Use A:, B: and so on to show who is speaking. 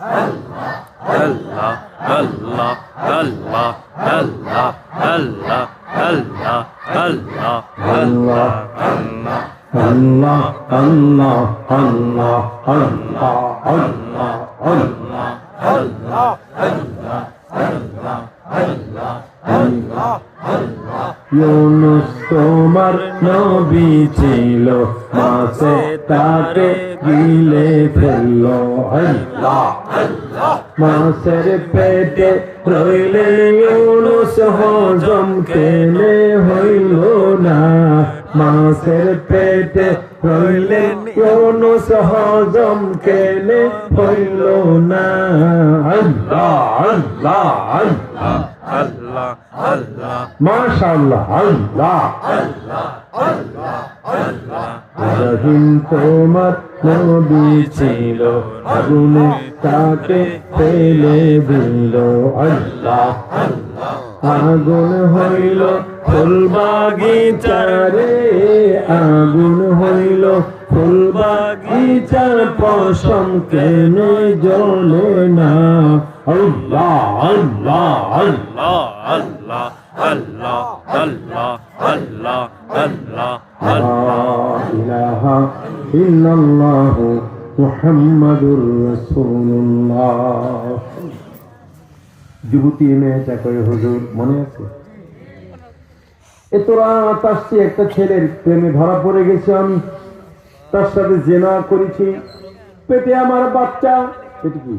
A: আল্লাহ আল্লাহ আল্লাহ আল্লাহ আল্লাহ আল্লাহ আল্লাহ আল্লাহ আল্লাহ
B: আল্লাহ আল্লাহ আল্লাহ আল্লাহ আল্লাহ আল্লাহ ইউনুস তোমার নবী ছিল মাছে তাকে গিলে ফেললো আল্লাহ মাছের পেটে রইলেন ইউনুস হজম কেনে হইল না মাছের পেটে রইলেন ইউনুস হজম কেনে হইল না আল্লাহ আল্লাহ আল্লাহ
A: আল্লাহ আল্লাহ
B: মাশাআল্লাহ আল্লাহ রহিম তোমার নবী ছিল আগুনে তাকে ফেলে দিল আল্লাহ আগুন হইল ফুল বাগিচারে আগুন হইল ফুল বাগিচার পশম কেনে জ্বলে না আল্লাহ আল্লাহ আল্লাহ
A: আল্লাহ আল্লাহ আল্লাহ আল্লাহ আল্লাহ
B: লা ইলাহা ইল্লাল্লাহ মুহাম্মাদুর রাসূলুল্লাহ। যুবতী মেয়েটা কই হুজুর মনে আছে এত রাত আসছি একটা ছেলের প্রেমে ধরা পড়ে গেছি আমি তার সাথে জেনা করেছি পেটে আমার বাচ্চা পেটে কি